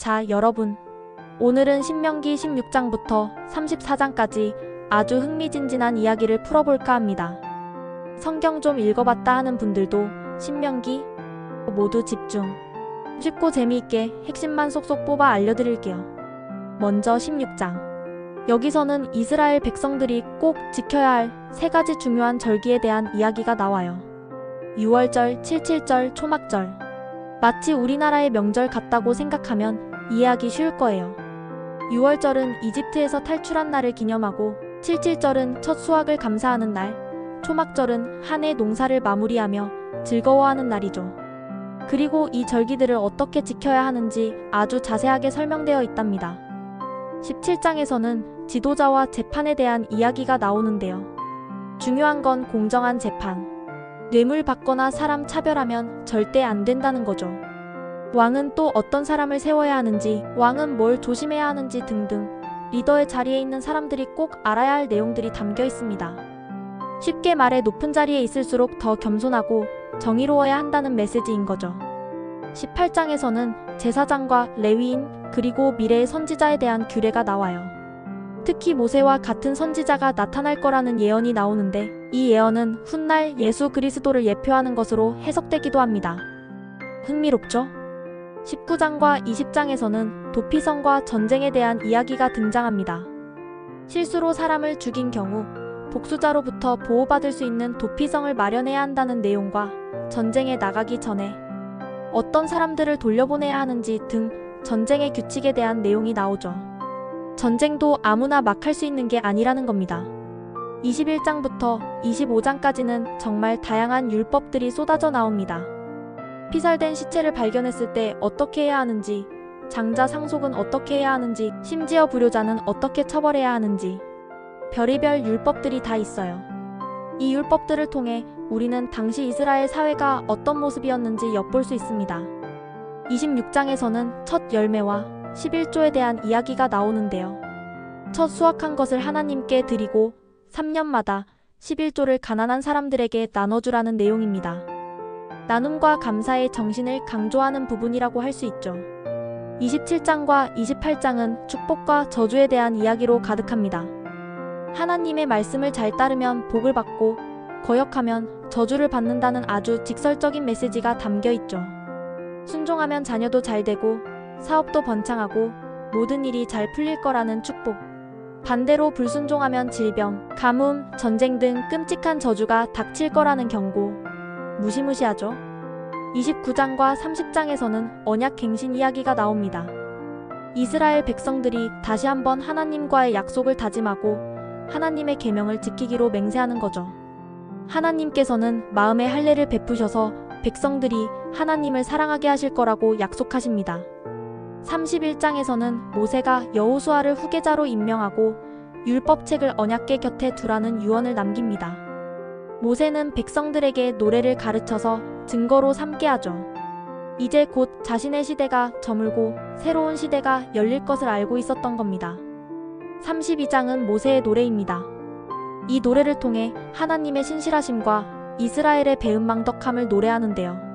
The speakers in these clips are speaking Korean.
자, 여러분. 오늘은 신명기 16장부터 34장까지 아주 흥미진진한 이야기를 풀어볼까 합니다. 성경 좀 읽어봤다 하는 분들도 신명기 모두 집중. 쉽고 재미있게 핵심만 쏙쏙 뽑아 알려드릴게요. 먼저 16장. 여기서는 이스라엘 백성들이 꼭 지켜야 할 세 가지 중요한 절기에 대한 이야기가 나와요. 6월절, 77절, 초막절. 마치 우리나라의 명절 같다고 생각하면 이해하기 쉬울 거예요. 6월절은 이집트에서 탈출한 날을 기념하고, 77절은 첫 수확을 감사하는 날, 초막절은 한 해 농사를 마무리하며 즐거워하는 날이죠. 그리고 이 절기들을 어떻게 지켜야 하는지 아주 자세하게 설명되어 있답니다. 17장에서는 지도자와 재판에 대한 이야기가 나오는데요. 중요한 건 공정한 재판. 뇌물 받거나 사람 차별하면 절대 안 된다는 거죠. 왕은 또 어떤 사람을 세워야 하는지, 왕은 뭘 조심해야 하는지 등등 리더의 자리에 있는 사람들이 꼭 알아야 할 내용들이 담겨 있습니다. 쉽게 말해 높은 자리에 있을수록 더 겸손하고 정의로워야 한다는 메시지인 거죠. 18장에서는 제사장과 레위인 그리고 미래의 선지자에 대한 규례가 나와요. 특히 모세와 같은 선지자가 나타날 거라는 예언이 나오는데, 이 예언은 훗날 예수 그리스도를 예표하는 것으로 해석되기도 합니다. 흥미롭죠? 19장과 20장에서는 도피성과 전쟁에 대한 이야기가 등장합니다. 실수로 사람을 죽인 경우 복수자로부터 보호받을 수 있는 도피성을 마련해야 한다는 내용과 전쟁에 나가기 전에 어떤 사람들을 돌려보내야 하는지 등 전쟁의 규칙에 대한 내용이 나오죠. 전쟁도 아무나 막 할 수 있는 게 아니라는 겁니다. 21장부터 25장까지는 정말 다양한 율법들이 쏟아져 나옵니다. 피살된 시체를 발견했을 때 어떻게 해야 하는지, 장자 상속은 어떻게 해야 하는지, 심지어 불효자는 어떻게 처벌해야 하는지 별의별 율법들이 다 있어요. 이 율법들을 통해 우리는 당시 이스라엘 사회가 어떤 모습이었는지 엿볼 수 있습니다. 26장에서는 첫 열매와 11조에 대한 이야기가 나오는데요. 첫 수확한 것을 하나님께 드리고 3년마다 11조를 가난한 사람들에게 나눠주라는 내용입니다. 나눔과 감사의 정신을 강조하는 부분이라고 할 수 있죠. 27장과 28장은 축복과 저주에 대한 이야기로 가득합니다. 하나님의 말씀을 잘 따르면 복을 받고, 거역하면 저주를 받는다는 아주 직설적인 메시지가 담겨 있죠. 순종하면 자녀도 잘 되고, 사업도 번창하고, 모든 일이 잘 풀릴 거라는 축복. 반대로 불순종하면 질병, 가뭄, 전쟁 등 끔찍한 저주가 닥칠 거라는 경고. 무시무시하죠? 29장과 30장에서는 언약 갱신 이야기가 나옵니다. 이스라엘 백성들이 다시 한번 하나님과의 약속을 다짐하고 하나님의 계명을 지키기로 맹세하는 거죠. 하나님께서는 마음의 할례를 베푸셔서 백성들이 하나님을 사랑하게 하실 거라고 약속하십니다. 31장에서는 모세가 여호수아를 후계자로 임명하고 율법책을 언약궤 곁에 두라는 유언을 남깁니다. 모세는 백성들에게 노래를 가르쳐서 증거로 삼게 하죠. 이제 곧 자신의 시대가 저물고 새로운 시대가 열릴 것을 알고 있었던 겁니다. 32장은 모세의 노래입니다. 이 노래를 통해 하나님의 신실하심과 이스라엘의 배은망덕함을 노래하는데요.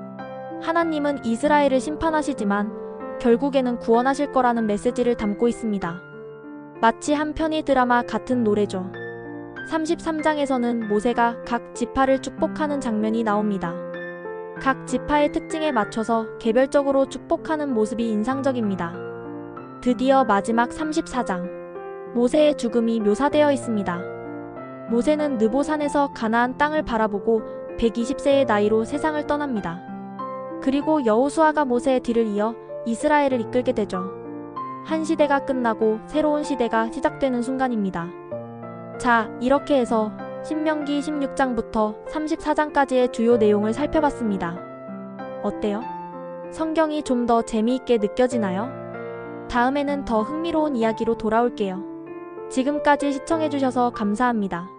하나님은 이스라엘을 심판하시지만 결국에는 구원하실 거라는 메시지를 담고 있습니다. 마치 한 편의 드라마 같은 노래죠. 33장에서는 모세가 각 지파를 축복하는 장면이 나옵니다. 각 지파의 특징에 맞춰서 개별적으로 축복하는 모습이 인상적입니다. 드디어 마지막 34장. 모세의 죽음이 묘사되어 있습니다. 모세는 느보산에서 가나안 땅을 바라보고 120세의 나이로 세상을 떠납니다. 그리고 여호수아가 모세의 뒤를 이어 이스라엘을 이끌게 되죠. 한 시대가 끝나고 새로운 시대가 시작되는 순간입니다. 자, 이렇게 해서 신명기 16장부터 34장까지의 주요 내용을 살펴봤습니다. 어때요? 성경이 좀 더 재미있게 느껴지나요? 다음에는 더 흥미로운 이야기로 돌아올게요. 지금까지 시청해주셔서 감사합니다.